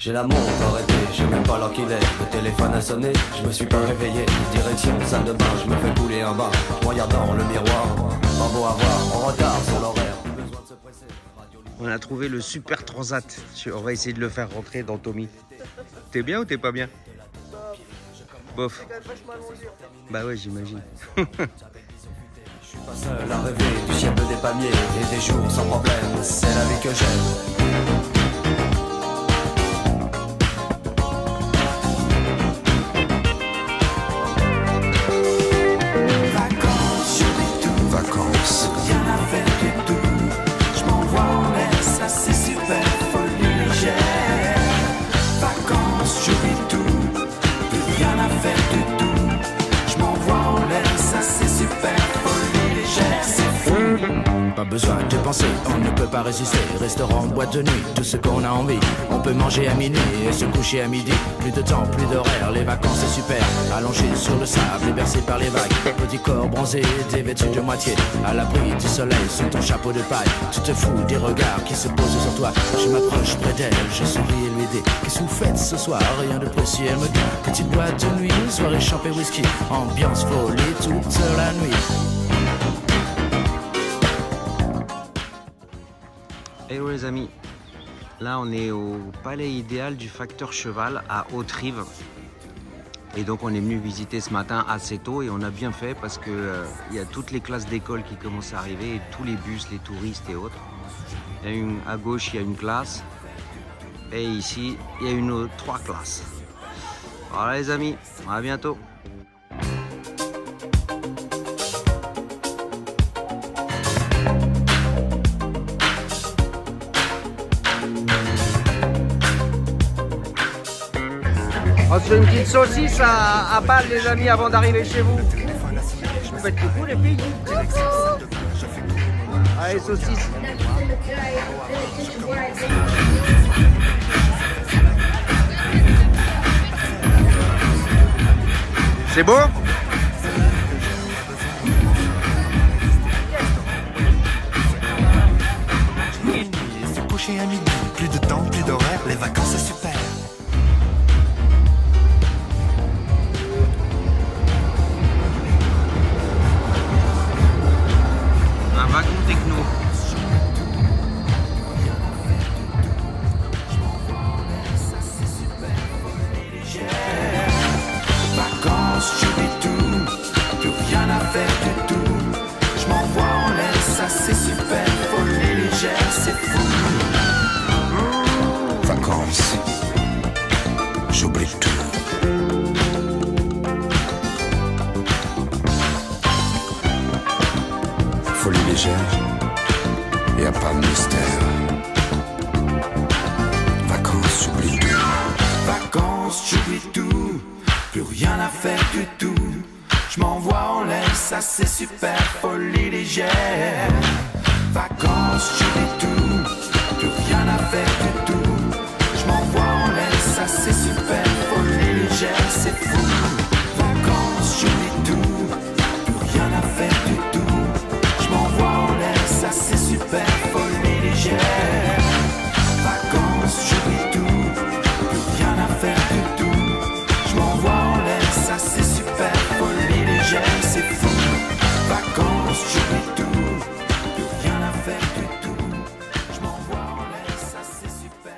J'ai la montre arrêtée, je sais même pas l'heure qu'il est. Le téléphone a sonné, je me suis pas réveillé. Direction salle de bain, je me fais couler un bain. Je regarde dans le miroir, pas beau à voir, en retard sur l'horaire. Besoin de se presser. On a trouvé le super transat. On va essayer de le faire rentrer dans Tommy. T'es bien ou t'es pas bien? Bof. Bah ouais, j'imagine. Je suis pas seul à rêver du ciel des palmiers et des jours sans problème. C'est la vie que j'aime. Pas besoin de penser, on ne peut pas résister. Restaurant, boîte de nuit, tout ce qu'on a envie. On peut manger à minuit et se coucher à midi. Plus de temps, plus d'horaire, les vacances c'est super. Allongé sur le sable et bercé par les vagues. Petit corps bronzé, dévêtu de moitié. À l'abri du soleil, sous ton chapeau de paille. Tu te fous des regards qui se posent sur toi. Je m'approche près d'elle, je souris et lui dis: qu'est-ce que vous faites ce soir? Rien de précis, elle me dit: petite boîte de nuit, soirée champé whisky. Ambiance folie toute la nuit. Hello les amis, là on est au palais idéal du facteur cheval à Haute-Rive. Et donc on est venu visiter ce matin assez tôt et on a bien fait parce que il y a toutes les classes d'école qui commencent à arriver, et tous les bus, les touristes et autres. À gauche il y a une classe et ici il y a 3 classes. Voilà les amis, à bientôt. On se fait une petite saucisse à Bâle les amis avant d'arriver chez vous. Vous faites coucou les filles. Allez saucisse. C'est beau? Se coucher à midi, plus de temps, plus d'horaire, les vacances c'est super. J'oublie tout. Folie légère, y a pas de mystère. Vacances, j'oublie tout. Vacances, j'oublie tout. Plus rien à faire du tout. Je m'envoie en l'air, ça c'est super. Folie légère. Vacances, j'oublie tout. Plus rien à faire du tout. Je m'envoie en l'air, ça c'est super. Folie légère, c'est fou. Vacances, j'oublie tout. Plus rien à faire du tout. Je m'envoie en l'air, ça c'est super. Folie légère. Vacances, j'oublie tout. Plus rien à faire du tout. Je m'envoie en l'air, ça c'est super. Folie légère, c'est fou. Vacances, j'oublie tout. Plus rien à faire du tout. Je m'envoie en l'air, ça c'est super.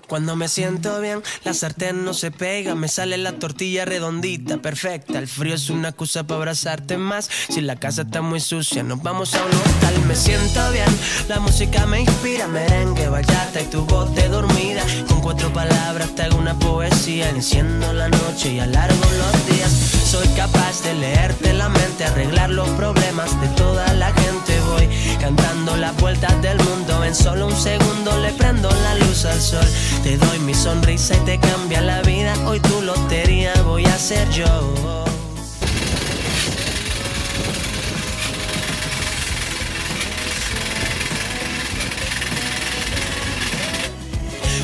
Cuando me siento bien, la sartén no se pega. Me sale la tortilla redondita, perfecta. El frío es una excusa para abrazarte más. Si la casa está muy sucia, nos vamos a un hotel. Me siento bien, la música me inspira. Merengue, bachata y tu voz de dormida. Con 4 palabras te hago una poesía. Enciendo la noche y alargo los días. Soy capaz de leerte la mente, arreglar los problemas de toda la gente. Voy cantando las vueltas del mundo. En solo un segundo le prendo la luz al sol. Te doy mi sonrisa y te cambia la vida. Hoy tu lotería voy a ser yo.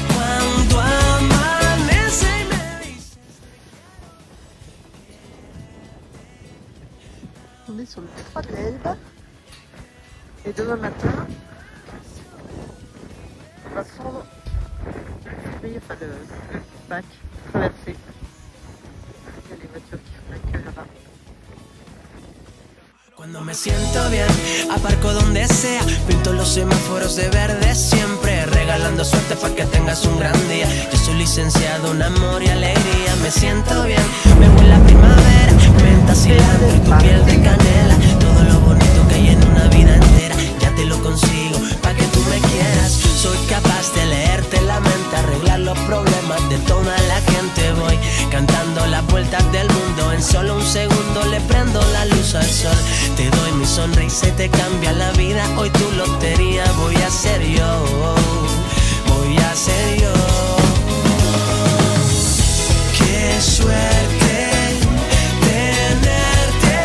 Cuando amanece y me dice... On est sur le détroit de l'Elbe. Et demain matin, on va prendre enfin le bac traversé. Il y a les voitures qui font la queue là-bas. Cuando me siento bien, aparco donde sea, pinto los semáforos de verde siempre, regalando suerte para que tengas un gran día. Yo soy licenciado en amor y alegría, me siento bien, me huele la primavera, menta, cilantro y tu piel de canela, todo lo bonito que hay en una vida entera, ya te lo consigo, para que tú me quieras. Soy capaz de leerte la mente, arreglar los problemas de toda la gente, voy cantando las vueltas del mundo, en solo un segundo le prendo la luz al sol. Te doy mi sonrisa y te cambia la vida. Hoy tu lotería voy a ser yo. Voy a ser yo. Qué suerte tenerte.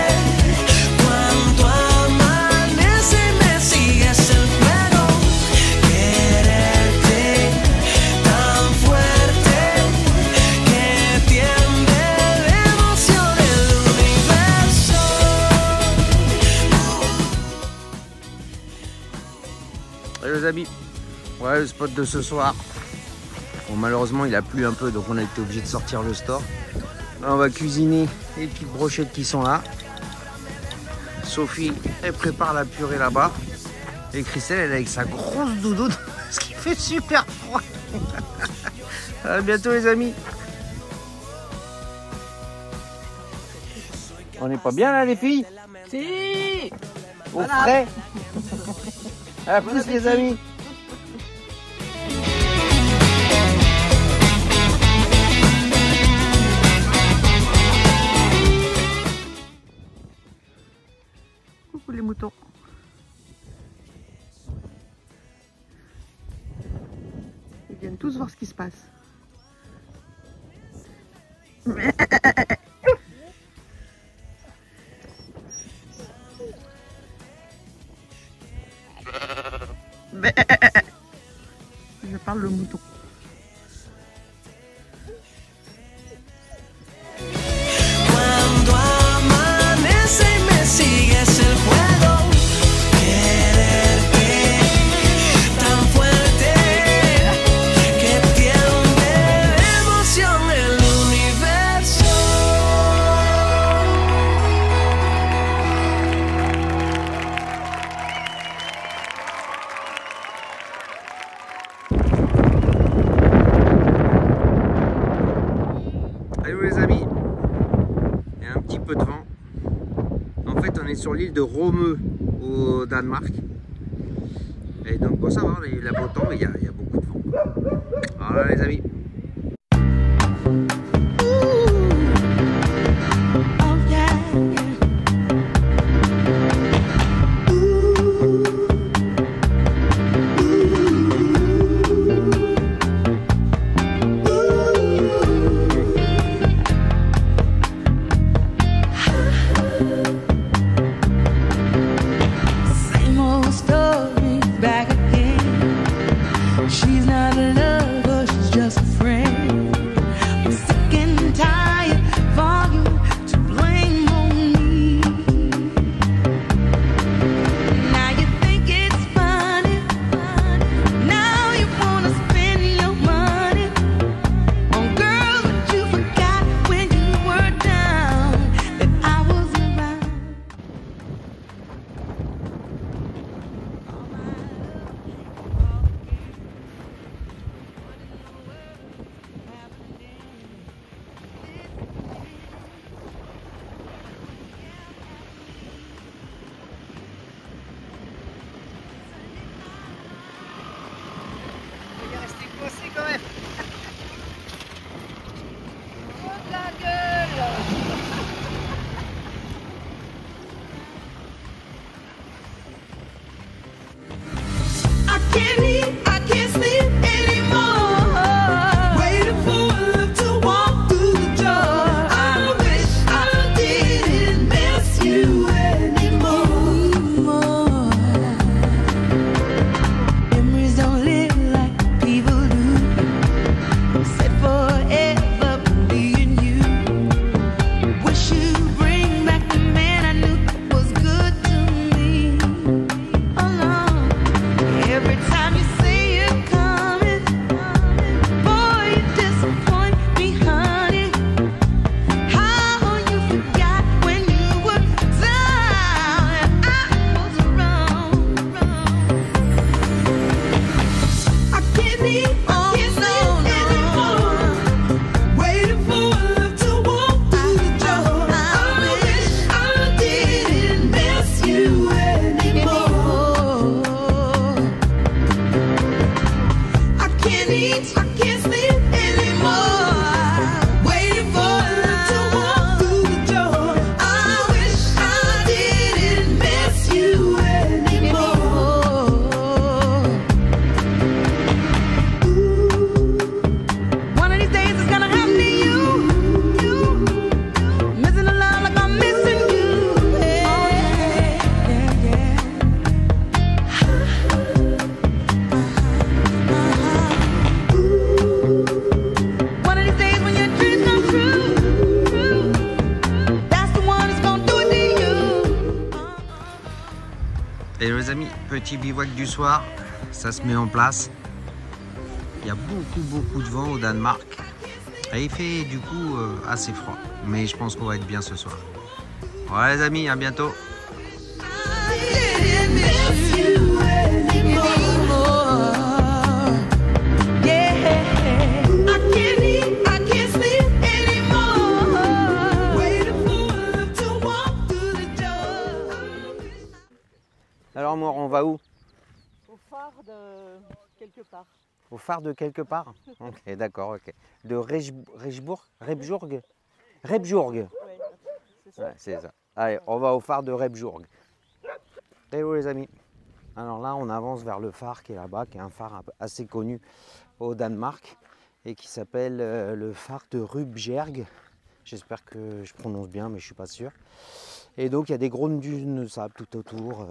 Cuando amanece me sigues el fuego. Quererte tan fuerte que tiende de emoción el universo. Allez les amis, ouais le spot de ce soir. Bon, malheureusement il a plu un peu donc on a été obligé de sortir le store. Là on va cuisiner les petites brochettes qui sont là. Sophie elle prépare la purée là-bas. Et Christelle elle est avec sa grosse doudoune parce qu'il fait super froid. À bientôt les amis. On n'est pas bien là les filles? Si. Au frais. À plus les amis. Coucou les moutons. Ils viennent tous voir ce qui se passe. Je parle le mouton. Cuando amanece me sigues el juego. Quererte tan fuerte que tiende de emoción el universo. Allô les amis, il y a un petit peu de vent. En fait on est sur l'île de Romø au Danemark. Et donc bon ça va, il y a beau temps mais il y a beaucoup de vent. Voilà les amis. Same old story back again. She's not a lover, she's just a friend. I'm sick and tired for you to blame on me. Now you think it's funny. Now you wanna spend your money on girls, but you forgot when you were down that I was around. can't eat, I can't sleep anymore. Waiting for love to walk through the door. I wish I didn't miss you anymore. One of these days it's gonna happen to you. Missing a love like I'm missing you. Yeah, yeah, yeah. One of these days when your dreams come true, that's the one that's gonna do it to you. Et les amis, petit bivouac du soir, ça se met en place. Il y a beaucoup de vent au Danemark. Et il fait du coup assez froid. Mais je pense qu'on va être bien ce soir. Voilà les amis, à bientôt. I didn't miss you anymore. Yeah, I can't eat, I can't sleep anymore. Waiting for love to walk through the door. Alors Maure, on va où? Au phare de quelque part. Au phare de quelque part? Ok, d'accord, ok. De Rebjourg? Ouais, c'est ça. Ouais, c'est ça. Allez, on va au phare de Rebjourg. Hello les amis. Alors là, on avance vers le phare qui est là-bas, qui est un phare assez connu au Danemark et qui s'appelle le phare de Rubjerg. J'espère que je prononce bien, mais je suis pas sûr. Et donc il y a des grandes dunes de sable tout autour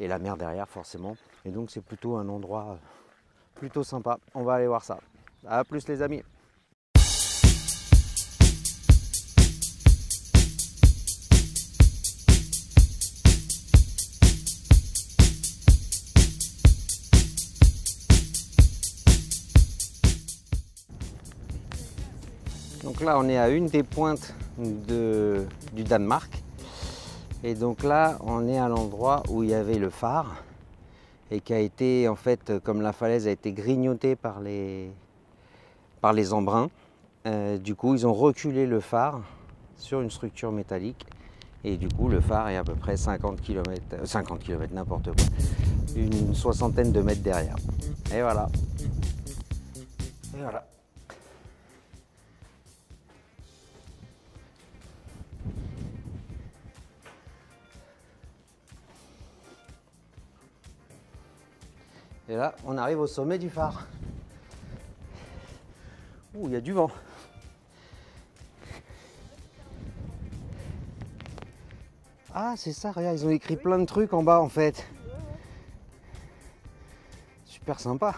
et la mer derrière forcément. Et donc c'est plutôt un endroit plutôt sympa. On va aller voir ça. À plus les amis. Donc là, on est à une des pointes du Danemark. Et donc là, on est à l'endroit où il y avait le phare et qui a été, en fait, comme la falaise a été grignotée par les embruns, du coup, ils ont reculé le phare sur une structure métallique. Et du coup, le phare est à peu près 50 km, n'importe quoi, une soixantaine de mètres derrière. Et voilà. Et voilà. Et là, on arrive au sommet du phare. Ouh, il y a du vent. Ah, c'est ça, regarde, ils ont écrit plein de trucs en bas en fait. Super sympa.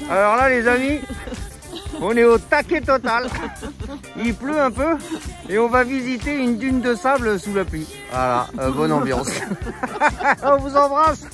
Alors là les amis, on est au taquet total. Il pleut un peu et on va visiter une dune de sable sous la pluie. Voilà, bonne ambiance. On vous embrasse.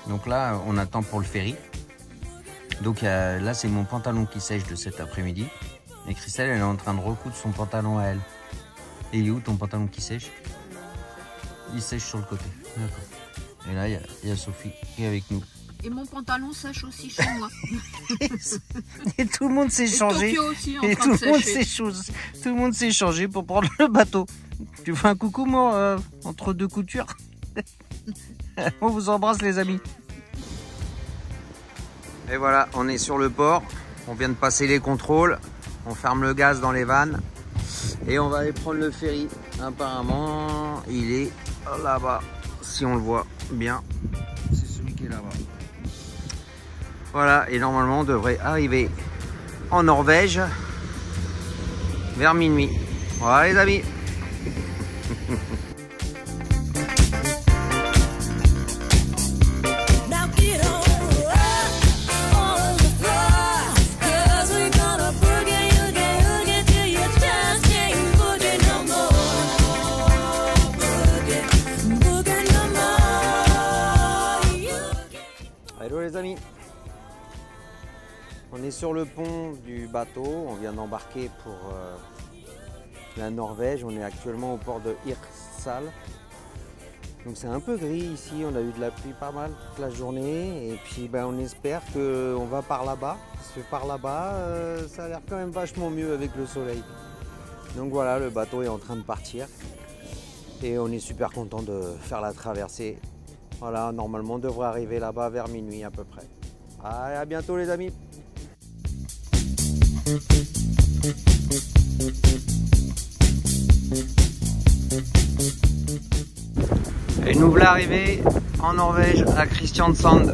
Donc là, on attend pour le ferry. Donc là, c'est mon pantalon qui sèche de cet après-midi. Et Christelle, elle est en train de recoudre son pantalon à elle. Et il est où ton pantalon qui sèche? Il sèche sur le côté. D'accord. Et là, il y a Sophie qui est avec nous. Et mon pantalon sèche aussi chez moi. Et tout le monde s'est changé. Tokyo aussi en Et train tout de le monde sécher. tout le monde s'est changé pour prendre le bateau. Tu fais un coucou, moi, entre deux coutures. On vous embrasse, les amis. Et voilà, on est sur le port. On vient de passer les contrôles. On ferme le gaz dans les vannes. Et on va aller prendre le ferry. Apparemment, il est là-bas. Si on le voit bien, c'est celui qui est là-bas. Voilà, et normalement, on devrait arriver en Norvège vers minuit. Voilà, les amis. Now get on the floor, 'cause we gonna boogie, you get till you just can't boogie no more. Boogie no more. Hello les amis. On est sur le pont du bateau. On vient d'embarquer pour la Norvège. On est actuellement au port de Hirtshals. Donc c'est un peu gris ici, on a eu de la pluie pas mal toute la journée et puis ben, on espère qu'on va par là-bas, parce que par là-bas ça a l'air quand même vachement mieux avec le soleil. Donc voilà, le bateau est en train de partir et on est super content de faire la traversée. Voilà, normalement on devrait arriver là-bas vers minuit à peu près. Allez, à bientôt les amis. Et nous voilà arrivés en Norvège à Kristiansand.